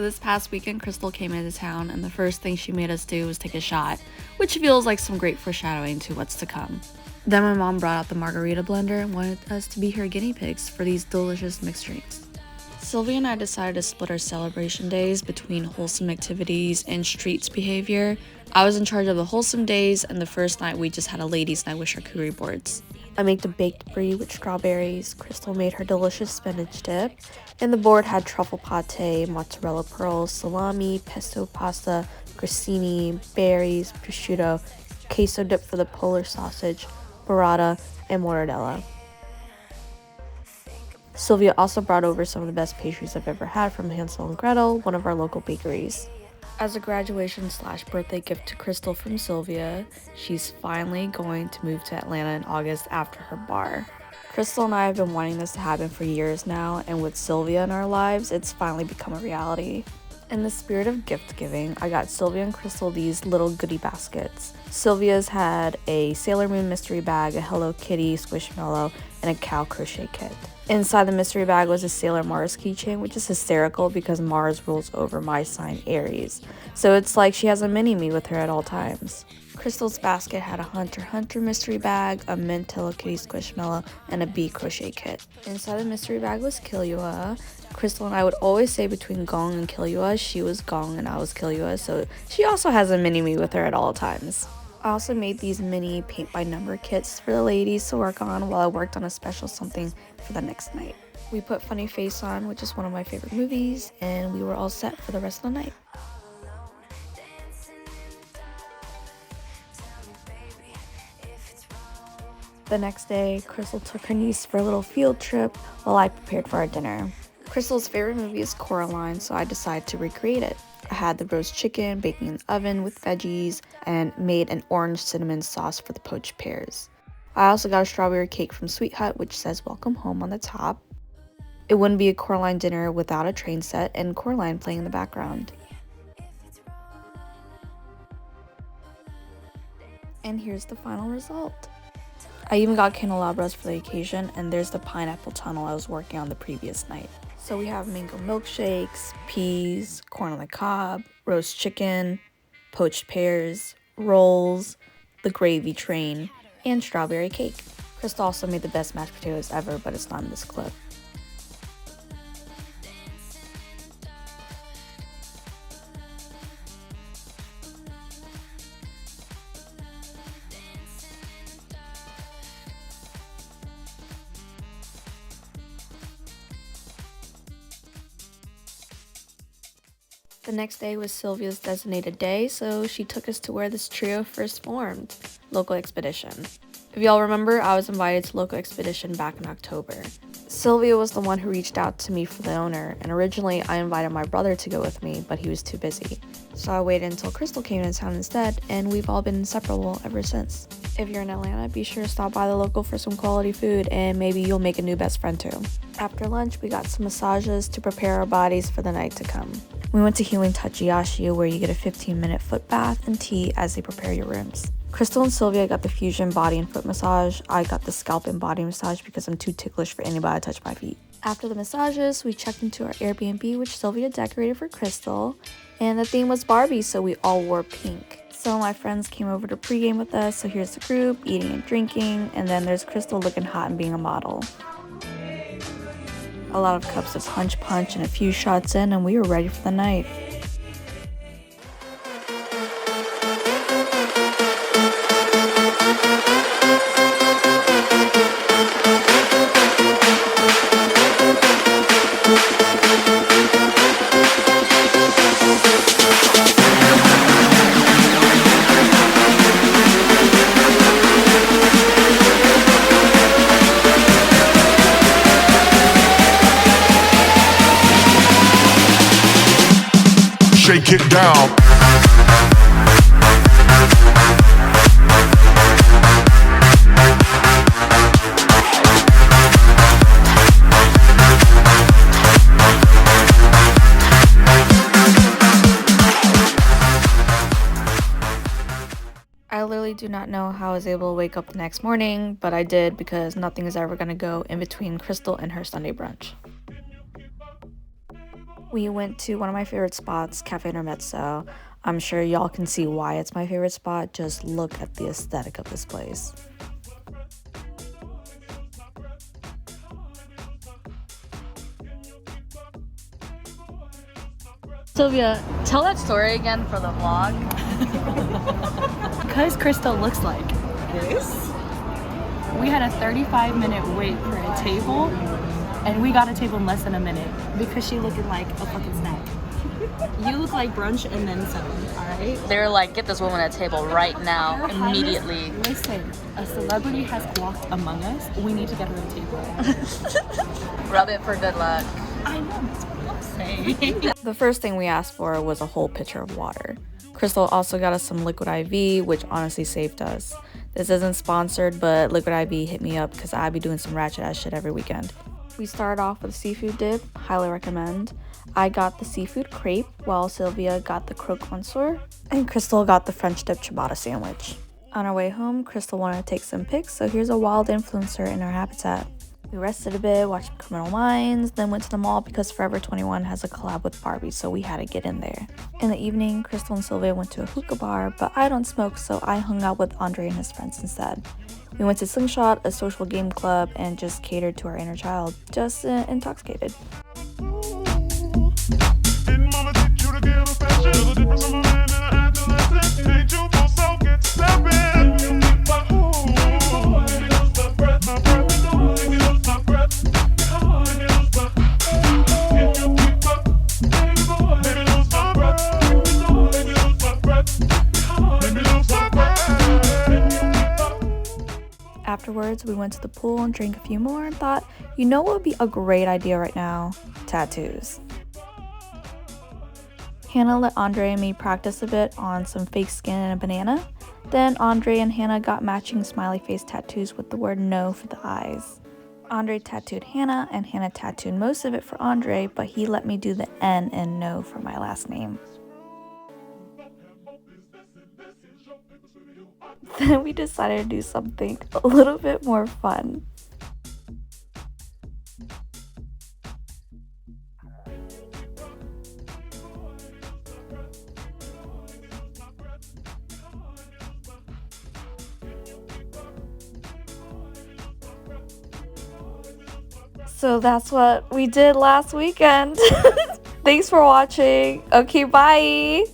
this past weekend, Krystal came into town, and the first thing she made us do was take a shot, which feels like some great foreshadowing to what's to come. Then my mom brought out the margarita blender and wanted us to be her guinea pigs for these delicious mixed drinks. Sylvia and I decided to split our celebration days between wholesome activities and streets behavior. I was in charge of the wholesome days, and the first night we just had a ladies' night with charcuterie boards. I made the baked brie with strawberries, Krystal made her delicious spinach dip, and the board had truffle pate, mozzarella pearls, salami, pesto pasta, grissini, berries, prosciutto, queso dip for the polar sausage, burrata, and mortadella. Sylvia also brought over some of the best pastries I've ever had from Hansel and Gretel, one of our local bakeries. As a graduation/birthday gift to Krystal from Sylvia, she's finally going to move to Atlanta in August after her bar. Krystal and I have been wanting this to happen for years now, and with Sylvia in our lives, it's finally become a reality. In the spirit of gift giving, I got Sylvia and Krystal these little goodie baskets. Sylvia's had a Sailor Moon mystery bag, a Hello Kitty squishmallow, and a cow crochet kit. Inside the mystery bag was a Sailor Mars keychain, which is hysterical because Mars rules over my sign Aries. So it's like she has a mini-me with her at all times. Krystal's basket had a Hunter x Hunter mystery bag, a mint Hello Kitty squishmallow, and a bee crochet kit. Inside the mystery bag was Killua. Krystal and I would always say between Gong and Killua, she was Gong and I was Killua, so she also has a mini-me with her at all times. I also made these mini paint-by-number kits for the ladies to work on while I worked on a special something for the next night. We put Funny Face on, which is one of my favorite movies, and we were all set for the rest of the night. The next day, Krystal took her niece for a little field trip while I prepared for our dinner. Krystal's favorite movie is Coraline, so I decided to recreate it. I had the roast chicken baking in the oven with veggies and made an orange cinnamon sauce for the poached pears. I also got a strawberry cake from Sweet Hut, which says welcome home on the top. It wouldn't be a Coraline dinner without a train set and Coraline playing in the background. And here's the final result. I even got candelabras for the occasion, and there's the pineapple tunnel I was working on the previous night. So we have mango milkshakes, peas, corn on the cob, roast chicken, poached pears, rolls, the gravy train, and strawberry cake. Krystal also made the best mashed potatoes ever, but it's not in this clip. The next day was Sylvia's designated day, so she took us to where this trio first formed, Local Expedition. If y'all remember, I was invited to Local Expedition back in October. Sylvia was the one who reached out to me for the owner, and originally I invited my brother to go with me, but he was too busy. So I waited until Krystal came into town instead, and we've all been inseparable ever since. If you're in Atlanta, be sure to stop by the Local for some quality food, and maybe you'll make a new best friend too. After lunch, we got some massages to prepare our bodies for the night to come. We went to Healing Tachiyashi, where you get a 15-minute foot bath and tea as they prepare your rooms. Krystal and Sylvia got the fusion body and foot massage. I got the scalp and body massage because I'm too ticklish for anybody to touch my feet. After the massages, we checked into our Airbnb, which Sylvia decorated for Krystal, and the theme was Barbie, so we all wore pink. Some of my friends came over to pregame with us, so here's the group, eating and drinking, and then there's Krystal looking hot and being a model. A lot of cups of punch and a few shots in, and we were ready for the night. Shake it down. I literally do not know how I was able to wake up the next morning, but I did because nothing is ever going to go in between Krystal and her Sunday brunch. We went to one of my favorite spots, Cafe Intermezzo. I'm sure y'all can see why it's my favorite spot. Just look at the aesthetic of this place. Sylvia, tell that story again for the vlog. Because Krystal looks like this, we had a 35-minute wait for a table, and we got a table in less than a minute because she looking like a fucking snack. You look like brunch and then some, alright? They're like, get this woman a table right now, immediately. Listen, a celebrity has walked among us. We need to get her a table. Rub it for good luck. I know, that's what I'm saying. The first thing we asked for was a whole pitcher of water. Krystal also got us some Liquid IV, which honestly saved us. This isn't sponsored, but Liquid IV hit me up because I be doing some ratchet ass shit every weekend. We started off with a seafood dip, highly recommend. I got the seafood crepe, while Sylvia got the croque monsieur, and Krystal got the French dip ciabatta sandwich. On our way home, Krystal wanted to take some pics, so here's a wild influencer in our habitat. We rested a bit, watched Criminal Minds, then went to the mall because Forever 21 has a collab with Barbie, so we had to get in there. In the evening, Krystal and Sylvia went to a hookah bar, but I don't smoke, so I hung out with Andre and his friends instead. We went to Slingshot, a social game club, and just catered to our inner child, just intoxicated. Afterwards, we went to the pool and drank a few more and thought, you know what would be a great idea right now? Tattoos. Hannah let Andre and me practice a bit on some fake skin and a banana. Then Andre and Hannah got matching smiley face tattoos with the word no for the eyes. Andre tattooed Hannah and Hannah tattooed most of it for Andre, but he let me do the N in no for my last name. Then we decided to do something a little bit more fun. So that's what we did last weekend. Thanks for watching. Okay, bye.